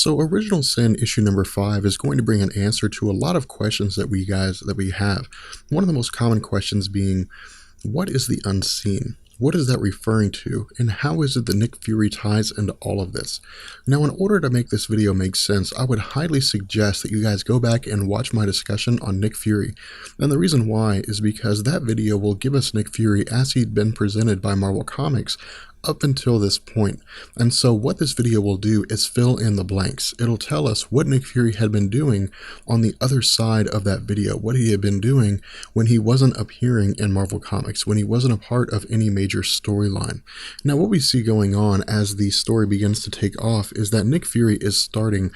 So Original Sin issue number 5 is going to bring an answer to a lot of questions that we have. One of the most common questions being, what is the unseen? What is that referring to? And how is it that Nick Fury ties into all of this? Now, in order to make this video make sense, I would highly suggest that you guys go back and watch my discussion on Nick Fury. And the reason why is because that video will give us Nick Fury as he'd been presented by Marvel Comics up until this point. And so what this video will do is fill in the blanks. It'll tell us what Nick Fury had been doing on the other side of that video, what he had been doing when he wasn't appearing in Marvel Comics, when he wasn't a part of any major storyline. Now, what we see going on as the story begins to take off is that Nick Fury is starting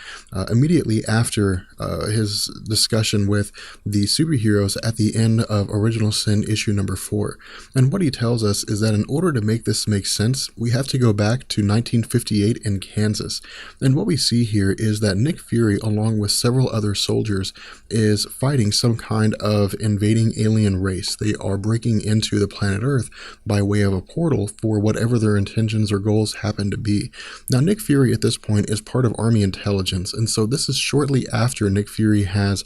immediately after his discussion with the superheroes at the end of Original Sin issue number 4. And what he tells us is that in order to make this make sense, we have to go back to 1958 in Kansas. And what we see here is that Nick Fury, along with several other soldiers, is fighting some kind of invading alien race. They are breaking into the planet Earth by way of a portal for whatever their intentions or goals happen to be. Now, Nick Fury at this point is part of Army intelligence, and so this is shortly after Nick Fury has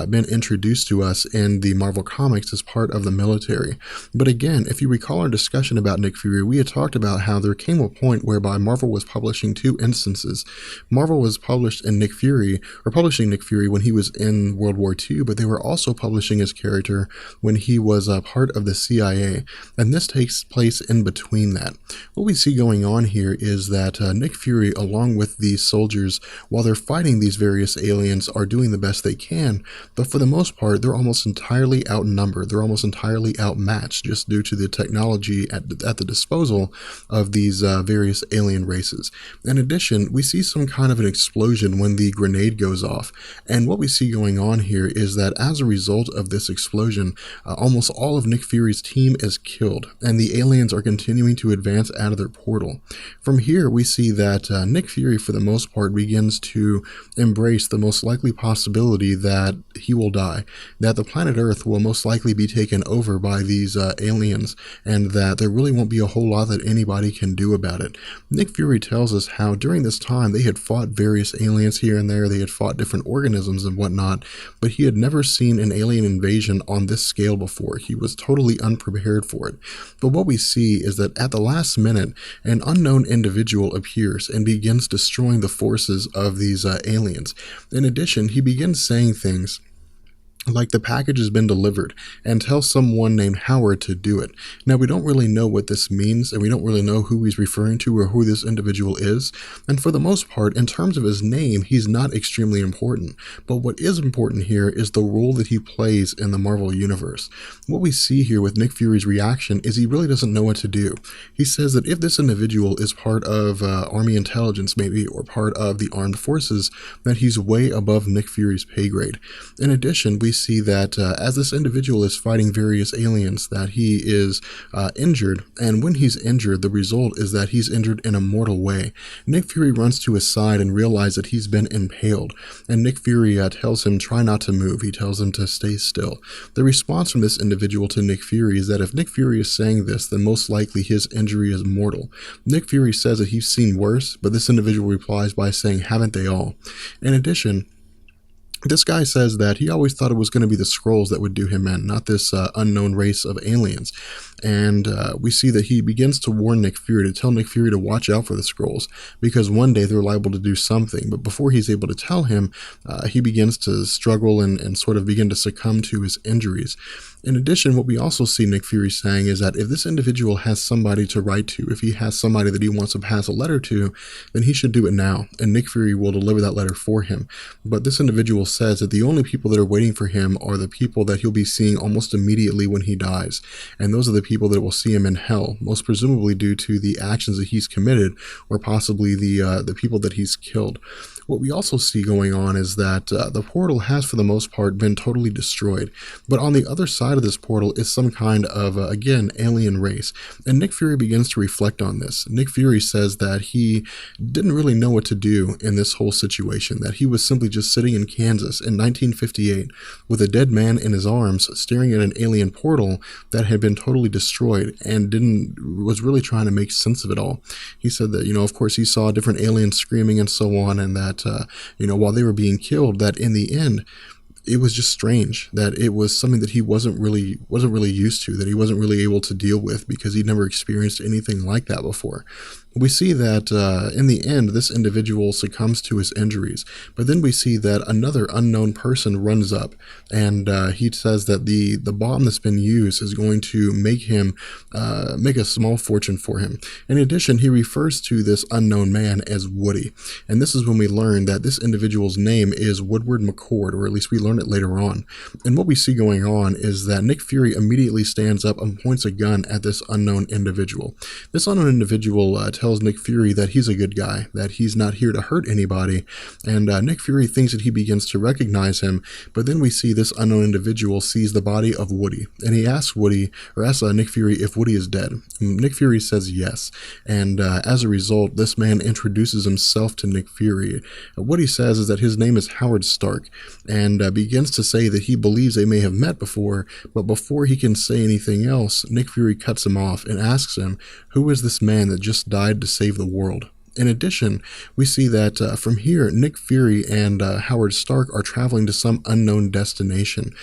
been introduced to us in the Marvel Comics as part of the military. But again, if you recall our discussion about Nick Fury, we had talked about how there came a point whereby Marvel was publishing two instances. Marvel was publishing Nick Fury when he was in World War II, but they were also publishing his character when he was a part of the CIA, and this takes place in between that. What we see going on here is that Nick Fury, along with these soldiers, while they're fighting these various aliens, are doing the best they can, but for the most part, they're almost entirely outnumbered. They're almost entirely outmatched just due to the technology at the disposal of these various alien races. In addition, we see some kind of an explosion when the grenade goes off, and what we see going on here is that as a result of this explosion, almost all of Nick Fury's team is killed, and the aliens are continuing to advance out of their portal. From here, we see that Nick Fury, for the most part, begins to embrace the most likely possibility that he will die, that the planet Earth will most likely be taken over by these aliens, and that there really won't be a whole lot that anybody can do about it. Nick Fury tells us how during this time they had fought various aliens here and there, they had fought different organisms and whatnot, but he had never seen an alien invasion on this scale before. He was totally unprepared for it. But what we see is that at the last minute, an unknown individual appears and begins destroying the forces of these aliens. In addition, he begins saying things like the package has been delivered, and tell someone named Howard to do it. Now, we don't really know what this means, and we don't really know who he's referring to or who this individual is, and for the most part, in terms of his name, he's not extremely important. But what is important here is the role that he plays in the Marvel Universe. What we see here with Nick Fury's reaction is he really doesn't know what to do. He says that if this individual is part of Army intelligence maybe, or part of the armed forces, that he's way above Nick Fury's pay grade. In addition, we see that as this individual is fighting various aliens, that he is injured, and when he's injured, the result is that he's injured in a mortal way. Nick Fury runs to his side and realizes that he's been impaled, and Nick Fury tells him try not to move. He tells him to stay still. The response from this individual to Nick Fury is that if Nick Fury is saying this, then most likely his injury is mortal. Nick Fury says that he's seen worse, but this individual replies by saying, haven't they all? In addition, this guy says that he always thought it was going to be the Skrulls that would do him in, not this unknown race of aliens. And we see that he begins to warn Nick Fury, to tell Nick Fury to watch out for the Skrulls, because one day they're liable to do something. But before he's able to tell him, he begins to struggle and sort of begin to succumb to his injuries. In addition, what we also see Nick Fury saying is that if this individual has somebody to write to, if he has somebody that he wants to pass a letter to, then he should do it now, and Nick Fury will deliver that letter for him. But this individual says that the only people that are waiting for him are the people that he'll be seeing almost immediately when he dies, and those are the people that will see him in hell, most presumably due to the actions that he's committed, or possibly the people that he's killed. What we also see going on is that the portal has, for the most part, been totally destroyed. But on the other side of this portal is some kind of, again, alien race. And Nick Fury begins to reflect on this. Nick Fury says that he didn't really know what to do in this whole situation, that he was simply just sitting in Kansas in 1958 with a dead man in his arms staring at an alien portal that had been totally destroyed, and was really trying to make sense of it all. He said that, of course he saw different aliens screaming and so on, and that that, while they were being killed, that in the end, it was just strange, that it was something that he wasn't really used to, that he wasn't really able to deal with, because he'd never experienced anything like that before. We see that in the end, this individual succumbs to his injuries, but then we see that another unknown person runs up, and he says that the bomb that's been used is going to make him make a small fortune for him. In addition, he refers to this unknown man as Woody, and this is when we learn that this individual's name is Woodward McCord, or at least we learn it later on. And what we see going on is that Nick Fury immediately stands up and points a gun at this unknown individual. This unknown individual tells Nick Fury that he's a good guy, that he's not here to hurt anybody, and Nick Fury thinks that he begins to recognize him, but then we see this unknown individual sees the body of Woody, and he asks Nick Fury if Woody is dead. Nick Fury says yes, and as a result, this man introduces himself to Nick Fury. What he says is that his name is Howard Stark, and begins to say that he believes they may have met before, but before he can say anything else, Nick Fury cuts him off and asks him, who is this man that just died to save the world? In addition, we see that from here, Nick Fury and Howard Stark are traveling to some unknown destination,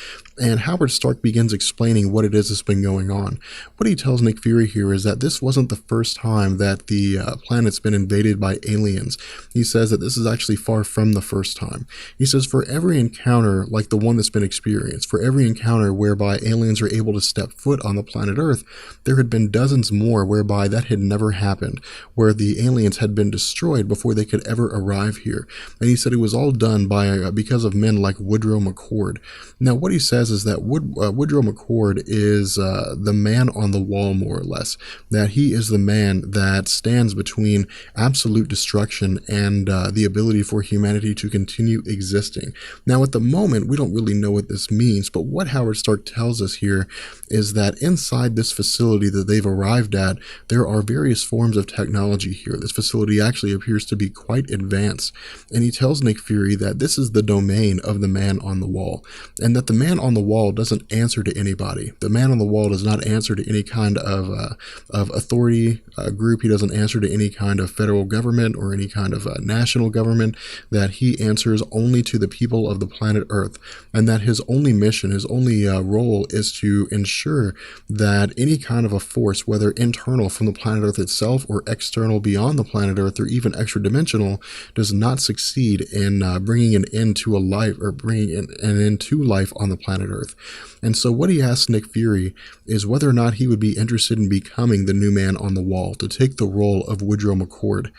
and Howard Stark begins explaining what it is that's been going on. What he tells Nick Fury here is that this wasn't the first time that the planet's been invaded by aliens. He says that this is actually far from the first time. He says for every encounter like the one that's been experienced, for every encounter whereby aliens are able to step foot on the planet Earth, there had been dozens more whereby that had never happened, where the aliens had been destroyed before they could ever arrive here. And he said it was all done because of men like Woodrow McCord. Now, what he says is that Woodrow McCord is the man on the wall, more or less, that he is the man that stands between absolute destruction and the ability for humanity to continue existing. Now, at the moment, we don't really know what this means, but what Howard Stark tells us here is that inside this facility that they've arrived at, there are various forms of technology here. This facility actually appears to be quite advanced, and he tells Nick Fury that this is the domain of the man on the wall, and that the man on the wall doesn't answer to anybody. The man on the wall does not answer to any kind of authority group. He doesn't answer to any kind of federal government or any kind of national government, that he answers only to the people of the planet Earth, and that his only mission, his only role is to ensure that any kind of a force, whether internal from the planet Earth itself or external beyond the planet Earth or even extra dimensional, does not succeed in bringing an end to a life, or bringing an end to life on the planet Earth. And so what he asks Nick Fury is whether or not he would be interested in becoming the new man on the wall, to take the role of Woodrow McCord.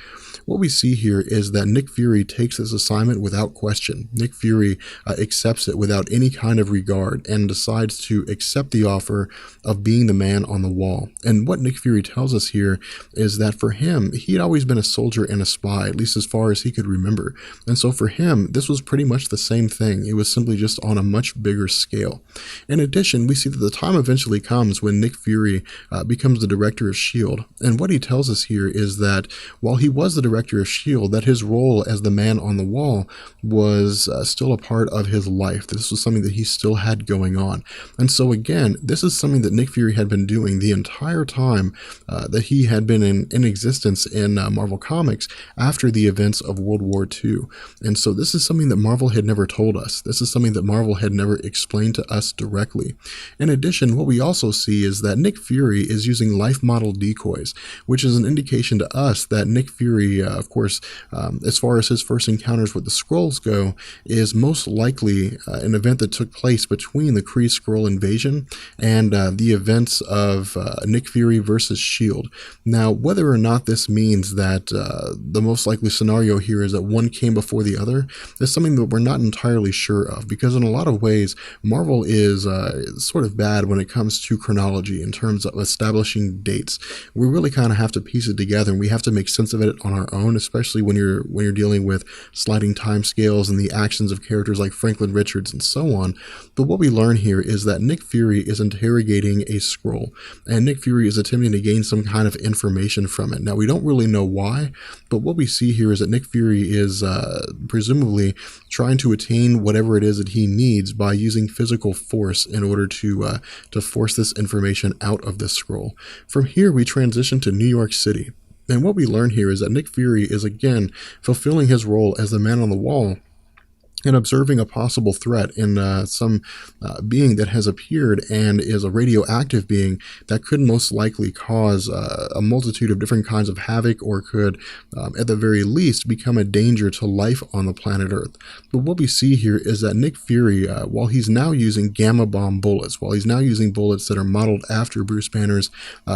What we see here is that Nick Fury takes this assignment without question. Nick Fury accepts it without any kind of regard and decides to accept the offer of being the man on the wall. And what Nick Fury tells us here is that for him, he'd always been a soldier and a spy, at least as far as he could remember. And so for him, this was pretty much the same thing. It was simply just on a much bigger scale. In addition, we see that the time eventually comes when Nick Fury becomes the director of S.H.I.E.L.D. And what he tells us here is that while he was the director of S.H.I.E.L.D., that his role as the man on the wall was still a part of his life. This was something that he still had going on. And so again, this is something that Nick Fury had been doing the entire time that he had been in existence in Marvel Comics after the events of World War II. And so this is something that Marvel had never told us. This is something that Marvel had never explained to us directly. In addition, what we also see is that Nick Fury is using life model decoys, which is an indication to us that Nick Fury, of course, as far as his first encounters with the Skrulls go, is most likely an event that took place between the Kree Skrull invasion and the events of Nick Fury versus S.H.I.E.L.D. Now, whether or not this means that the most likely scenario here is that one came before the other is something that we're not entirely sure of, because in a lot of ways, Marvel is sort of bad when it comes to chronology in terms of establishing dates. We really kind of have to piece it together, and we have to make sense of it on our own, especially when you're dealing with sliding time scales and the actions of characters like Franklin Richards and so on. But what we learn here is that Nick Fury is interrogating a Skrull, and Nick Fury is attempting to gain some kind of information from it. Now, we don't really know why, but what we see here is that Nick Fury is presumably trying to attain whatever it is that he needs by using physical force in order to force this information out of the Skrull. From here, we transition to New York City. And what we learn here is that Nick Fury is again fulfilling his role as the man on the wall and observing a possible threat in some being that has appeared and is a radioactive being that could most likely cause a multitude of different kinds of havoc, or could, at the very least, become a danger to life on the planet Earth. But what we see here is that Nick Fury, while he's now using gamma bomb bullets, while he's now using bullets that are modeled after Bruce Banner's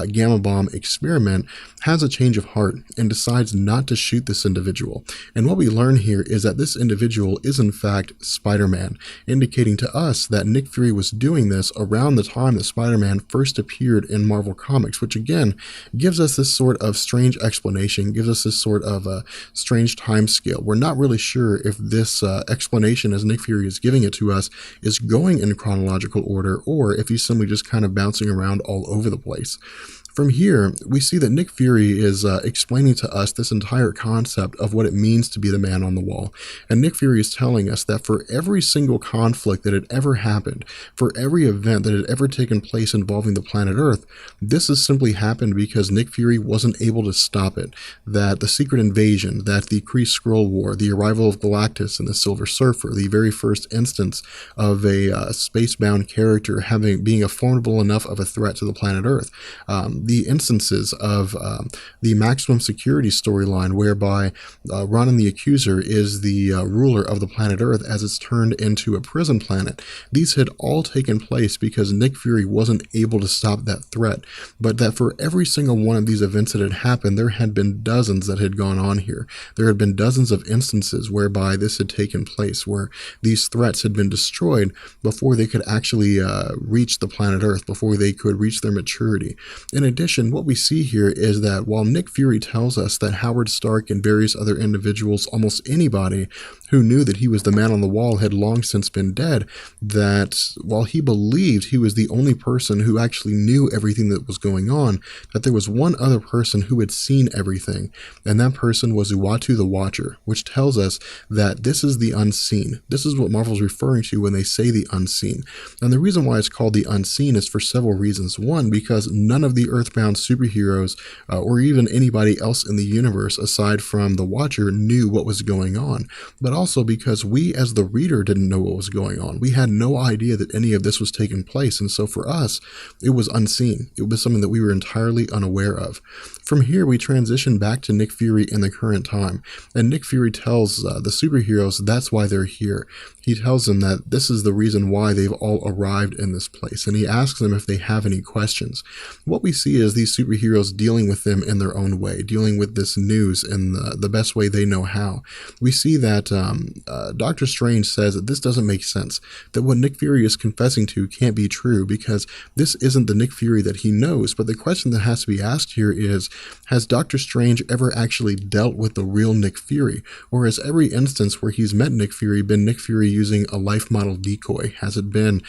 gamma bomb experiment, has a change of heart and decides not to shoot this individual. And what we learn here is that this individual is in fact Spider-Man, indicating to us that Nick Fury was doing this around the time that Spider-Man first appeared in Marvel Comics, which again gives us this sort of strange explanation, gives us this sort of a strange time scale. We're not really sure if this explanation, as Nick Fury is giving it to us, is going in chronological order, or if he's simply just kind of bouncing around all over the place. From here, we see that Nick Fury is explaining to us this entire concept of what it means to be the man on the wall. And Nick Fury is telling us that for every single conflict that had ever happened, for every event that had ever taken place involving the planet Earth, this has simply happened because Nick Fury wasn't able to stop it. That the Secret Invasion, that the Kree Skrull War, the arrival of Galactus and the Silver Surfer, the very first instance of a space-bound character being a formidable enough of a threat to the planet Earth, the instances of the Maximum Security storyline, whereby Ronan the Accuser is the ruler of the planet Earth as it's turned into a prison planet. These had all taken place because Nick Fury wasn't able to stop that threat, but that for every single one of these events that had happened, there had been dozens that had gone on here. There had been dozens of instances whereby this had taken place, where these threats had been destroyed before they could actually reach the planet Earth, before they could reach their maturity. In addition, what we see here is that while Nick Fury tells us that Howard Stark and various other individuals, almost anybody who knew that he was the man on the wall, had long since been dead, that while he believed he was the only person who actually knew everything that was going on, that there was one other person who had seen everything, and that person was Uatu the Watcher, which tells us that this is the unseen. This is what Marvel's referring to when they say the unseen. And the reason why it's called the unseen is for several reasons. One, because none of the Earthbound superheroes or even anybody else in the universe aside from the Watcher knew what was going on, but also because we as the reader didn't know what was going on. We had no idea that any of this was taking place, and so for us it was unseen. It was something that we were entirely unaware of. From here we transition back to Nick Fury in the current time, and Nick Fury tells the superheroes that's why they're here. He tells them that this is the reason why they've all arrived in this place, and he asks them if they have any questions. What we see is these superheroes dealing with them in their own way, dealing with this news in the best way they know how. We see that Doctor Strange says that this doesn't make sense, that what Nick Fury is confessing to can't be true, because this isn't the Nick Fury that he knows. But the question that has to be asked here is, has Doctor Strange ever actually dealt with the real Nick Fury? Or has every instance where he's met Nick Fury been Nick Fury using a life model decoy? Has it been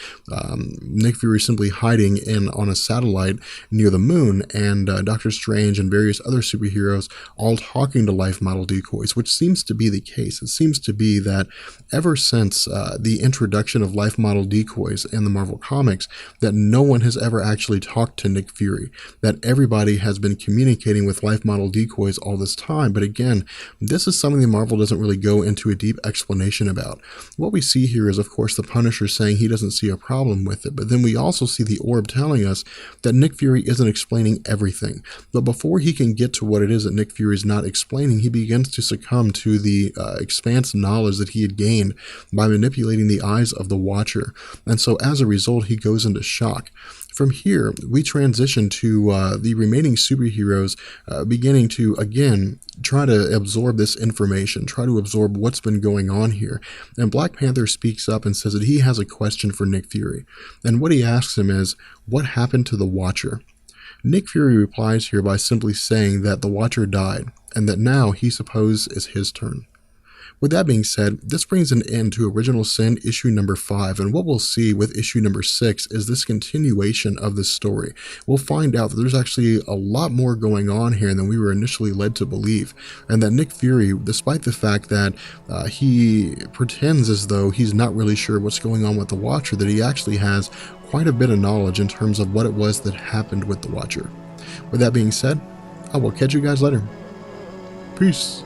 Nick Fury simply hiding on a satellite near the moon, and Doctor Strange and various other superheroes all talking to life model decoys, which seems to be the case. It seems to be that ever since the introduction of life model decoys in the Marvel Comics, that no one has ever actually talked to Nick Fury, that everybody has been communicating with life model decoys all this time. But again, this is something that Marvel doesn't really go into a deep explanation about. What we see here is, of course, the Punisher saying he doesn't see a problem with it, but then we also see the Orb telling us that Nick Fury isn't explaining everything. But before he can get to what it is that Nick Fury is not explaining, he begins to succumb to the expanse knowledge that he had gained by manipulating the eyes of the Watcher. And so as a result, he goes into shock. From here, we transition to the remaining superheroes beginning to, again, try to absorb this information, try to absorb what's been going on here. And Black Panther speaks up and says that he has a question for Nick Fury. And what he asks him is, what happened to the Watcher? Nick Fury replies here by simply saying that the Watcher died, and that now he supposes is his turn. With that being said, this brings an end to Original Sin issue number 5, and what we'll see with issue number 6 is this continuation of this story. We'll find out that there's actually a lot more going on here than we were initially led to believe, and that Nick Fury, despite the fact that he pretends as though he's not really sure what's going on with the Watcher, that he actually has quite a bit of knowledge in terms of what it was that happened with the Watcher. With that being said, I will catch you guys later. Peace.